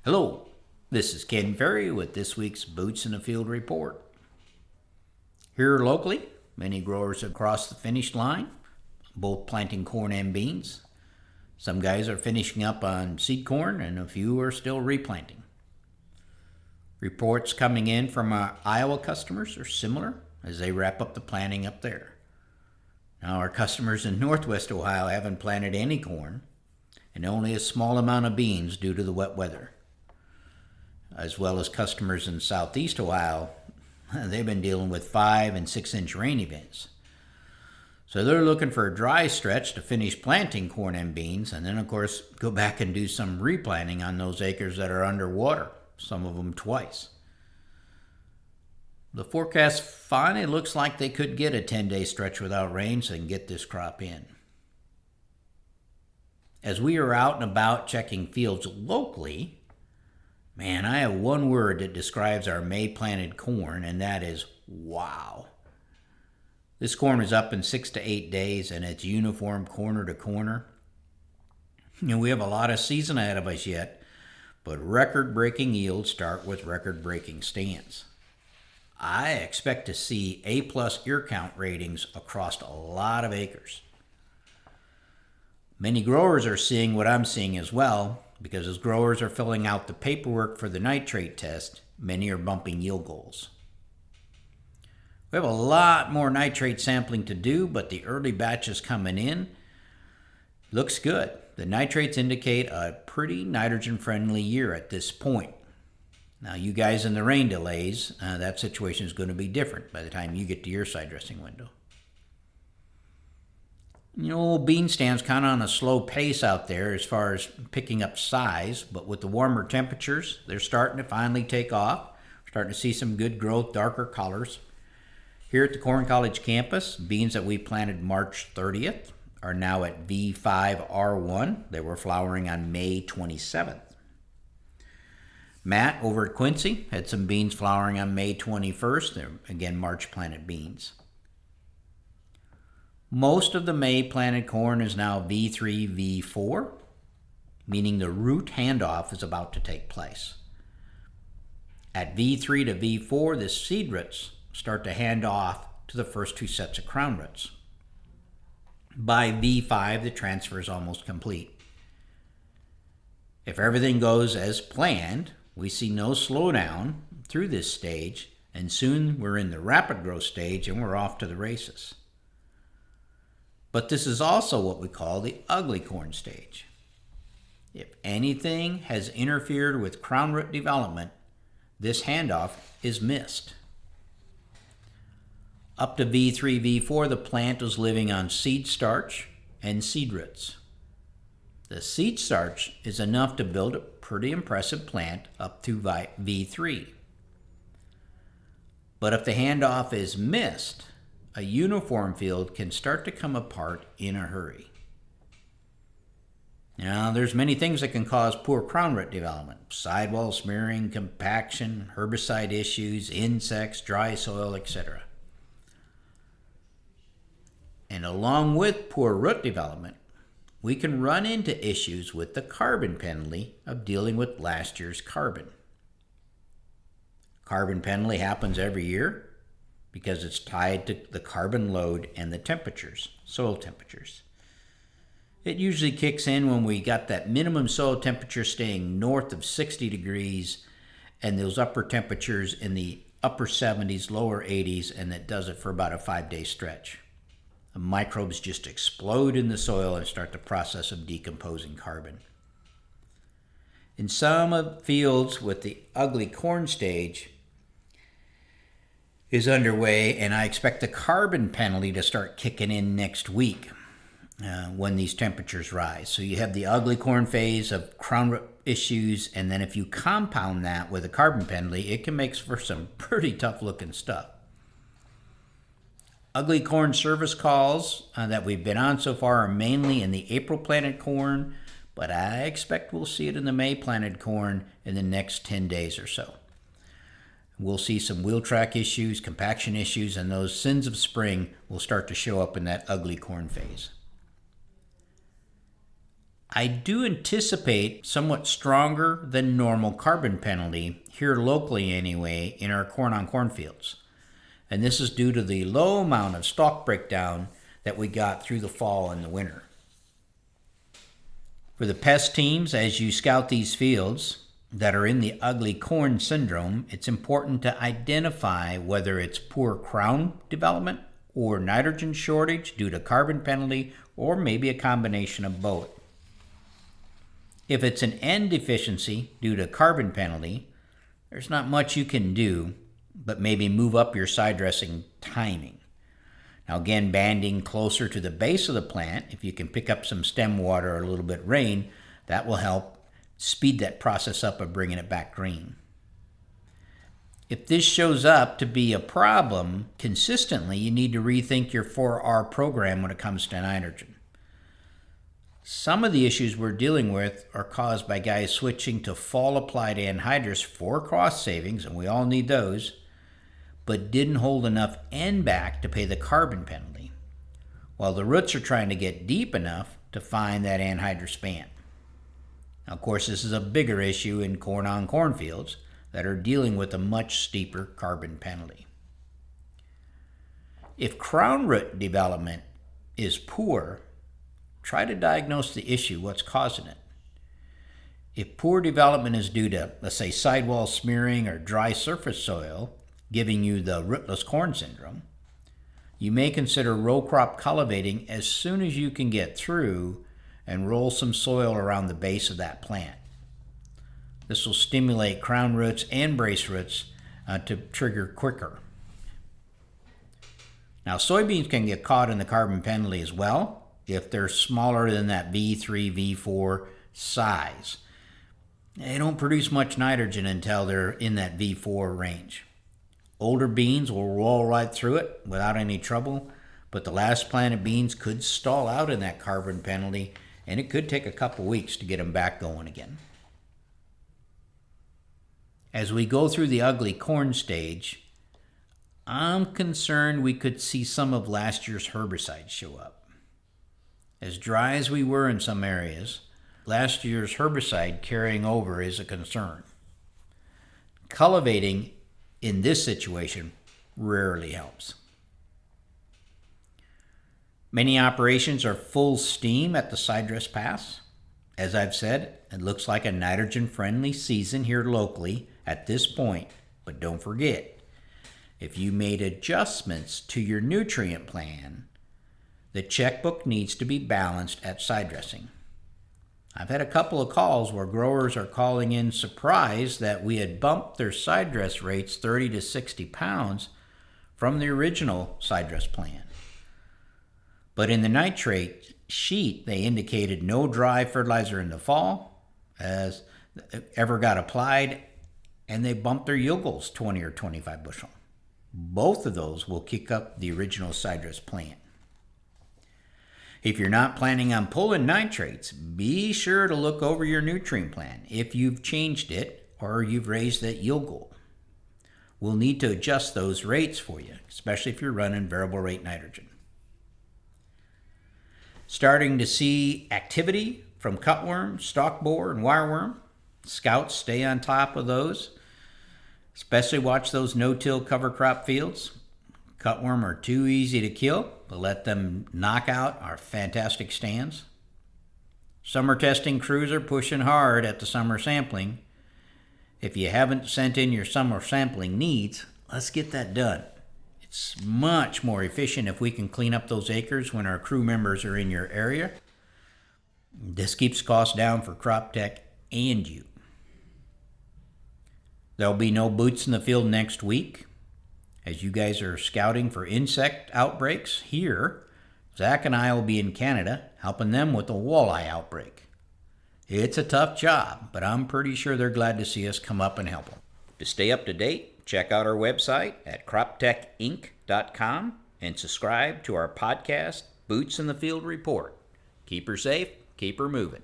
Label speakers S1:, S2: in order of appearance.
S1: Hello, this is Ken Ferry with this week's Boots in the Field report. Here locally, many growers have crossed the finish line, both planting corn and beans. Some guys are finishing up on seed corn and a few are still replanting. Reports coming in from our Iowa customers are similar as they wrap up the planting up there. Now our customers in Northwest Ohio haven't planted any corn and only a small amount of beans due to the wet weather. As well as customers in Southeast Ohio, they've been dealing with 5 and 6 inch rain events. So they're looking for a dry stretch to finish planting corn and beans, and then of course go back and do some replanting on those acres that are underwater, some of them twice. The forecast finally looks like they could get a 10-day stretch without rain so they can get this crop in. As we are out and about checking fields locally, man, I have one word that describes our May planted corn, and that is wow. This corn is up in 6 to 8 days, and it's uniform corner to corner. We have a lot of season ahead of us yet, but record-breaking yields start with record-breaking stands. I expect to see A+ ear count ratings across a lot of acres. Many growers are seeing what I'm seeing as well, because as growers are filling out the paperwork for the nitrate test, many are bumping yield goals. We have a lot more nitrate sampling to do, but the early batches coming in looks good. The nitrates indicate a pretty nitrogen-friendly year at this point. Now, you guys in the rain delays, that situation is going to be different by the time you get to your side dressing window. Bean stands kind of on a slow pace out there as far as picking up size, but with the warmer temperatures, they're starting to finally take off. We're starting to see some good growth, darker colors. Here at the Corn College campus, beans that we planted March 30th are now at V5R1. They were flowering on May 27th. Matt over at Quincy had some beans flowering on May 21st. They're, again, March planted beans. Most of the May planted corn is now V3, V4, meaning the root handoff is about to take place. At V3 to V4, the seed roots start to hand off to the first 2 sets of crown roots. By V5, the transfer is almost complete. If everything goes as planned, we see no slowdown through this stage, and soon we're in the rapid growth stage and we're off to the races. But this is also what we call the ugly corn stage. If anything has interfered with crown root development, this handoff is missed. Up to V3, V4, the plant is living on seed starch and seed roots. The seed starch is enough to build a pretty impressive plant up to V3. But if the handoff is missed, a uniform field can start to come apart in a hurry. Now, there's many things that can cause poor crown root development: sidewall smearing, compaction, herbicide issues, insects, dry soil, etc. And along with poor root development, we can run into issues with the carbon penalty of dealing with last year's carbon. Carbon penalty happens every year because it's tied to the carbon load and the temperatures, soil temperatures. It usually kicks in when we got that minimum soil temperature staying north of 60 degrees and those upper temperatures in the upper 70s, lower 80s, and it does it for about a 5-day stretch. The microbes just explode in the soil and start the process of decomposing carbon. In some fields with the ugly corn stage is underway, and I expect the carbon penalty to start kicking in next week when these temperatures rise. So you have the ugly corn phase of crown root issues, and then if you compound that with a carbon penalty, it can make for some pretty tough looking stuff. Ugly corn service calls that we've been on so far are mainly in the April planted corn, but I expect we'll see it in the May planted corn in the next 10 days or so. We'll see some wheel track issues, compaction issues, and those sins of spring will start to show up in that ugly corn phase. I do anticipate somewhat stronger than normal carbon penalty, here locally anyway, in our corn-on-corn fields. And this is due to the low amount of stalk breakdown that we got through the fall and the winter. For the pest teams, as you scout these fields that are in the ugly corn syndrome, it's important to identify whether it's poor crown development or nitrogen shortage due to carbon penalty, or maybe a combination of both. If it's an N deficiency due to carbon penalty, there's not much you can do, but maybe move up your side dressing timing. Now again, banding closer to the base of the plant, if you can pick up some stem water or a little bit of rain, that will help speed that process up of bringing it back green. If this shows up to be a problem consistently, you need to rethink your 4R program when it comes to nitrogen. Some of the issues we're dealing with are caused by guys switching to fall-applied anhydrous for cost savings, and we all need those, but didn't hold enough N back to pay the carbon penalty, while the roots are trying to get deep enough to find that anhydrous band. Now, of course, this is a bigger issue in corn-on-corn fields that are dealing with a much steeper carbon penalty. If crown root development is poor, try to diagnose the issue, what's causing it. If poor development is due to, let's say, sidewall smearing or dry surface soil, giving you the rootless corn syndrome, you may consider row crop cultivating as soon as you can get through and roll some soil around the base of that plant. This will stimulate crown roots and brace roots to trigger quicker. Now, soybeans can get caught in the carbon penalty as well if they're smaller than that V3, V4 size. They don't produce much nitrogen until they're in that V4 range. Older beans will roll right through it without any trouble, but the last planted beans could stall out in that carbon penalty, and it could take a couple weeks to get them back going again. As we go through the ugly corn stage, I'm concerned we could see some of last year's herbicides show up. As dry as we were in some areas, last year's herbicide carrying over is a concern. Cultivating in this situation rarely helps. Many operations are full steam at the side dress pass. As I've said, it looks like a nitrogen-friendly season here locally at this point, but don't forget, if you made adjustments to your nutrient plan, the checkbook needs to be balanced at side dressing. I've had a couple of calls where growers are calling in surprised that we had bumped their side dress rates 30 to 60 pounds from the original side dress plan. But in the nitrate sheet, they indicated no dry fertilizer in the fall as ever got applied, and they bumped their yield goals 20 or 25 bushel. Both of those will kick up the original side dress plan. If you're not planning on pulling nitrates, be sure to look over your nutrient plan if you've changed it or you've raised that yield goal. We'll need to adjust those rates for you, especially if you're running variable rate nitrogen. Starting to see activity from cutworm, stalk borer, and wireworm. Scouts, stay on top of those. Especially watch those no-till cover crop fields. Cutworm are too easy to kill, but let them knock out our fantastic stands. Summer testing crews are pushing hard at the summer sampling. If you haven't sent in your summer sampling needs, let's get that done. It's much more efficient if we can clean up those acres when our crew members are in your area. This keeps costs down for crop tech and you. There'll be no boots in the field next week. As you guys are scouting for insect outbreaks here, Zach and I will be in Canada helping them with the walleye outbreak. It's a tough job, but I'm pretty sure they're glad to see us come up and help them. To stay up to date, check out our website at croptechinc.com and subscribe to our podcast, Boots in the Field Report. Keep her safe, keep her moving.